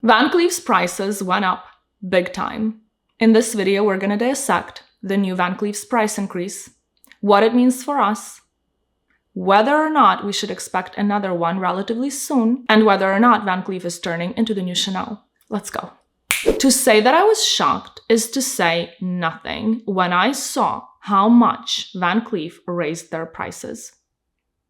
Van Cleef's prices went up big time. In this video, we're going to dissect the new Van Cleef's price increase, what it means for us, whether or not we should expect another one relatively soon, and whether or not Van Cleef is turning into the new Chanel. Let's go. To say that I was shocked is to say nothing when I saw how much Van Cleef raised their prices.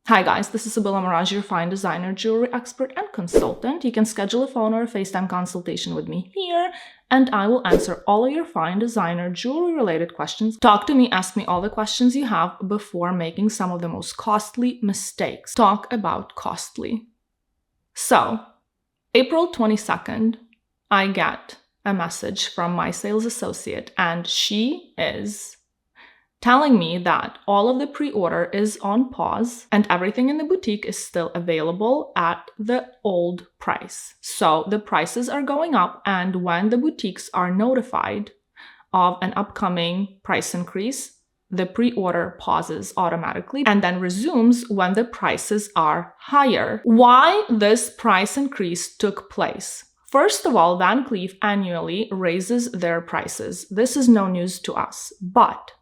Hi guys, this is Sabila Miraj, your fine designer, jewelry expert, and consultant. You can schedule a phone or a FaceTime consultation with me here, and I will answer all of your fine designer, jewelry-related questions. Talk to me, ask me all the questions you have before making some of the most costly mistakes. Talk about costly. So, April 22nd, I get a message from my sales associate, and she is telling me that all of the pre-order is on pause and everything in the boutique is still available at the old price. So the prices are going up, and when the boutiques are notified of an upcoming price increase, the pre-order pauses automatically and then resumes when the prices are higher. Why this price increase took place? First of all, Van Cleef annually raises their prices. This is no news to us, but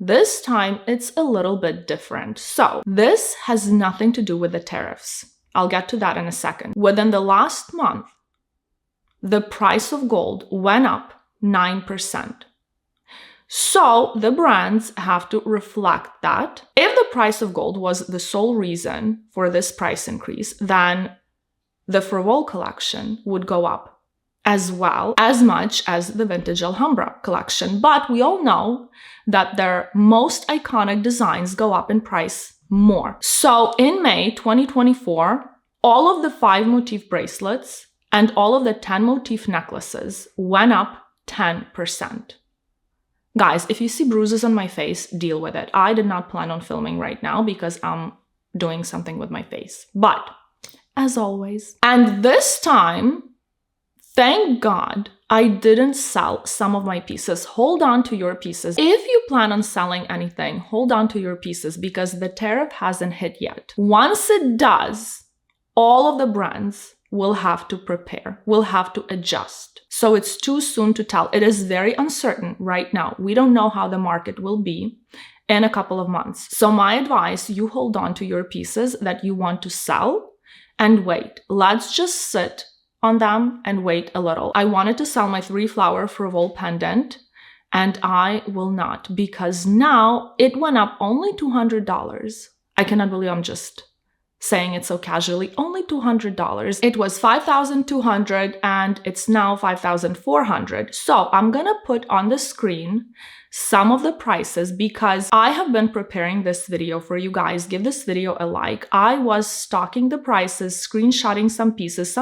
this time, it's a little bit different. So this has nothing to do with the tariffs. I'll get to that in a second. Within the last month, the price of gold went up 9%. So the brands have to reflect that. If the price of gold was the sole reason for this price increase, then the Frivole collection would go up as well, as much as the vintage Alhambra collection. But we all know that their most iconic designs go up in price more. So in May 2024, all of the 5 motif bracelets and all of the 10 motif necklaces went up 10%. Guys, if you see bruises on my face, deal with it. I did not plan on filming right now because I'm doing something with my face. But as always, and this time, thank God I didn't sell some of my pieces. Hold on to your pieces. If you plan on selling anything, hold on to your pieces because the tariff hasn't hit yet. Once it does, all of the brands will have to prepare, will have to adjust. So it's too soon to tell. It is very uncertain right now. We don't know how the market will be in a couple of months. So my advice, you hold on to your pieces that you want to sell and wait. Let's just sit on them and wait a little. I wanted to sell my 3-flower Frivole pendant, and I will not because now it went up only $200. I cannot believe I'm just saying it so casually. Only $200. It was $5,200 and it's now $5,400. So I'm gonna put on the screen some of the prices because I have been preparing this video for you guys. Give this video a like. I was stalking the prices, screenshotting some pieces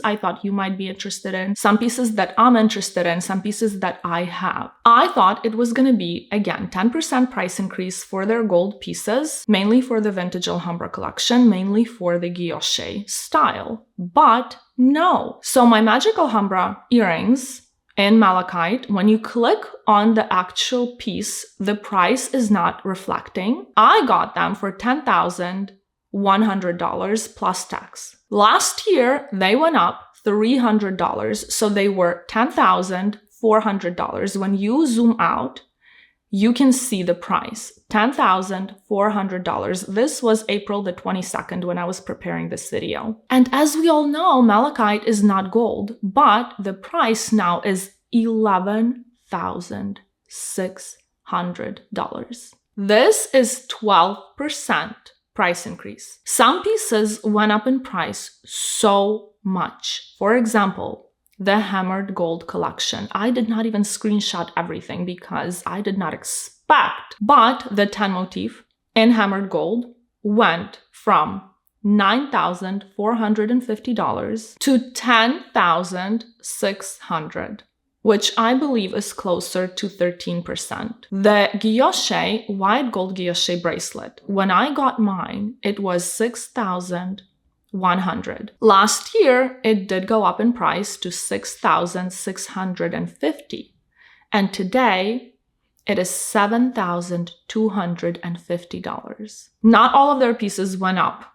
I thought you might be interested in, some pieces that I'm interested in, some pieces that I have. I thought it was gonna be, again, 10% price increase for their gold pieces, mainly for the vintage Alhambra collection, mainly for the guilloche style, but no. So my magic Alhambra earrings in malachite, when you click on the actual piece, the price is not reflecting. I got them for $10,100 plus tax. Last year, they went up $300, so they were $10,400. When you zoom out, you can see the price, $10,400. This was April the 22nd when I was preparing this video. And as we all know, malachite is not gold, but the price now is $11,600. This is 12% price increase. Some pieces went up in price so much. For example, the hammered gold collection. I did not even screenshot everything because I did not expect. But the 10 motif in hammered gold went from $9,450 to $10,600, which I believe is closer to 13%. The guilloche, white gold guilloche bracelet, when I got mine, it was $6,100. Last year, it did go up in price to $6,650. And today, it is $7,250. Not all of their pieces went up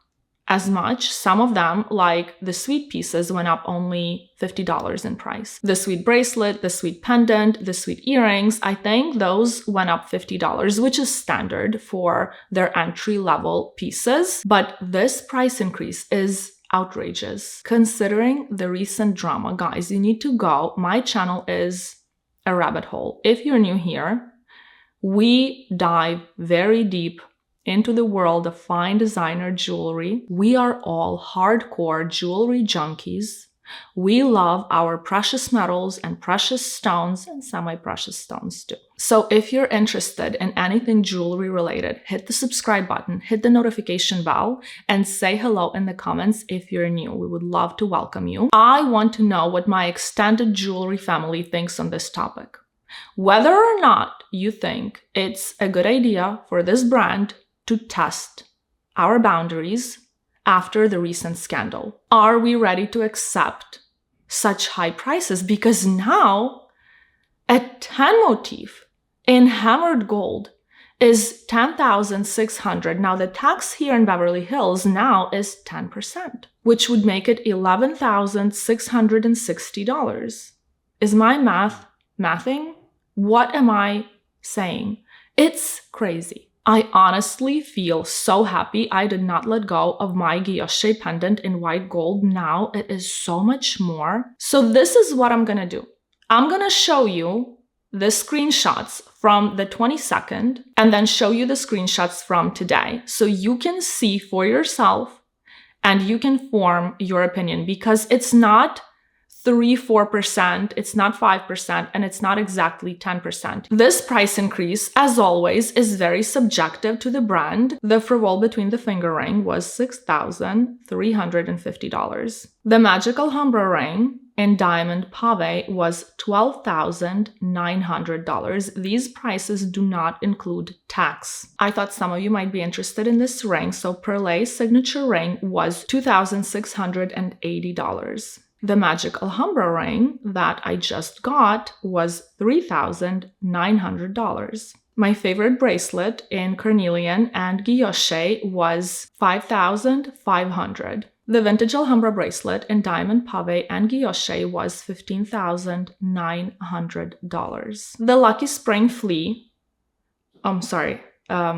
as much. Some of them, like the sweet pieces, went up only $50 in price. The sweet bracelet, the sweet pendant, the sweet earrings, I think those went up $50, which is standard for their entry-level pieces. But this price increase is outrageous. Considering the recent drama, guys, you need to go. My channel is a rabbit hole. If you're new here, we dive very deep into the world of fine designer jewelry. We are all hardcore jewelry junkies. We love our precious metals and precious stones and semi-precious stones too. So if you're interested in anything jewelry related, hit the subscribe button, hit the notification bell, and say hello in the comments if you're new. We would love to welcome you. I want to know what my extended jewelry family thinks on this topic. Whether or not you think it's a good idea for this brand to test our boundaries after the recent scandal. Are we ready to accept such high prices? Because now a 10 motif in hammered gold is $10,600. Now the tax here in Beverly Hills now is 10%, which would make it $11,660. Is my mathing? What am I saying? It's crazy. I honestly feel so happy I did not let go of my guilloche pendant in white gold. Now it is so much more. So this is what I'm gonna do. I'm gonna show you the screenshots from the 22nd and then show you the screenshots from today so you can see for yourself and you can form your opinion, because it's not 3-4%, it's not 5%, and it's not exactly 10%. This price increase, as always, is very subjective to the brand. The Frivole between the finger ring was $6,350. The Magic Alhambra ring in diamond pave was $12,900. These prices do not include tax. I thought some of you might be interested in this ring, so Perlee signature ring was $2,680. The Magic Alhambra ring that I just got was $3,900. My favorite bracelet in carnelian and guilloche was $5,500. The vintage Alhambra bracelet in diamond pave and guilloche was $15,900. The Lucky Spring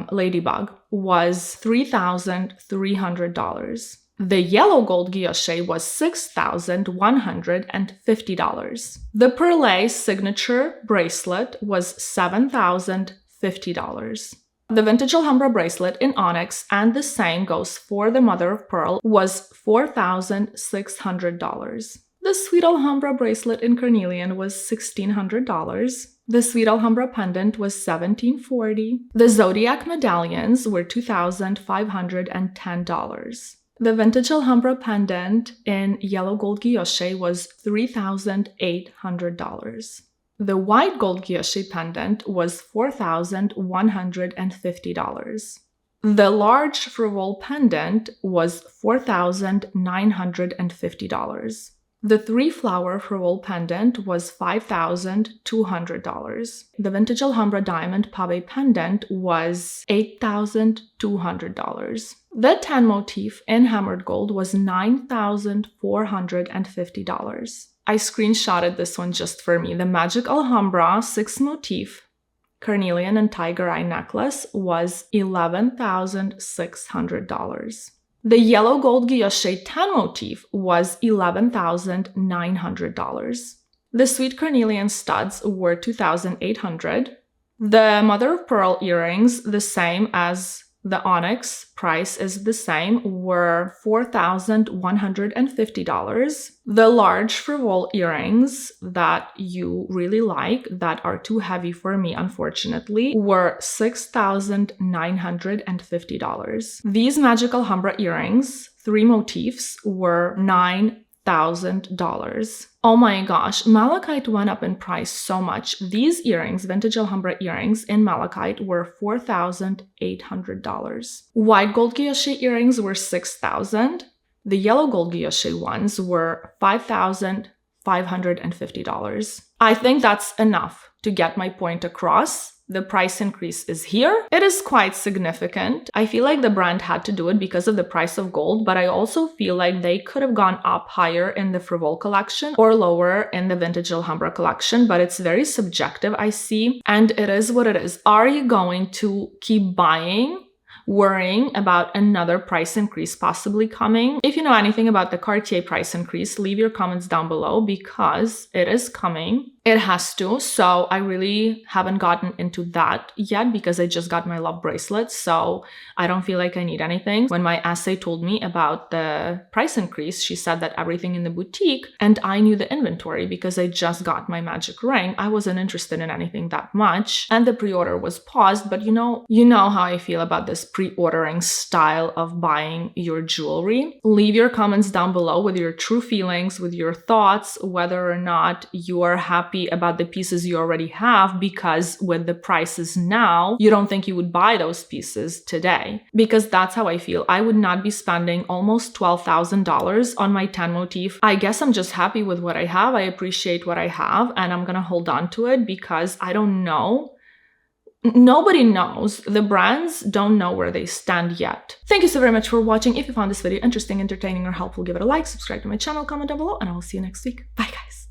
ladybug was $3,300. The yellow gold guilloche was $6,150. The Perlee signature bracelet was $7,050. The vintage Alhambra bracelet in onyx, and the same goes for the mother of pearl, was $4,600. The sweet Alhambra bracelet in carnelian was $1,600. The sweet Alhambra pendant was $1,740. The zodiac medallions were $2,510. The vintage Alhambra pendant in yellow gold guilloche was $3,800. The white gold guilloche pendant was $4,150. The large Frivole pendant was $4,950. The 3-flower Frivole pendant was $5,200. The vintage Alhambra diamond pave pendant was $8,200. The 10 motif in hammered gold was $9,450. I screenshotted this one just for me. The Magic Alhambra 6 motif carnelian and tiger eye necklace was $11,600. The yellow gold guilloche 10 motif was $11,900. The sweet carnelian studs were $2,800. The mother of pearl earrings, the same as the onyx, price is the same, were $4,150. The large Frivole earrings that you really like, that are too heavy for me, unfortunately, were $6,950. These Magic Alhambra earrings, 3 motifs, were $9,000. Oh my gosh, malachite went up in price so much. These earrings, vintage Alhambra earrings in malachite, were $4,800. White gold guilloche earrings were $6,000. The yellow gold guilloche ones were $5,550. I think that's enough to get my point across. the price increase is here. It is quite significant. I feel like the brand had to do it because of the price of gold, but I also feel like they could have gone up higher in the Frivole collection or lower in the vintage Alhambra collection, but it's very subjective, I see, and it is what it is. Are you going to keep buying, worrying about another price increase possibly coming? If you know anything about the Cartier price increase, leave your comments down below because it is coming. It has to. So I really haven't gotten into that yet because I just got my love bracelet. So I don't feel like I need anything. When my assay told me about the price increase, she said that everything in the boutique, and I knew the inventory because I just got my magic ring. I wasn't interested in anything that much and the pre-order was paused. But you know how I feel about this pre-ordering style of buying your jewelry. Leave your comments down below with your true feelings, with your thoughts, whether or not you are happy about the pieces you already have, because with the prices now, you don't think you would buy those pieces today. Because that's how I feel. I would not be spending almost $12,000 on my 10 motif. I guess I'm just happy with what I have. I appreciate what I have, and I'm gonna hold on to it because I don't know. Nobody knows. The brands don't know where they stand yet. Thank you so very much for watching. If you found this video interesting, entertaining, or helpful, give it a like, subscribe to my channel, comment down below, and I will see you next week. Bye, guys.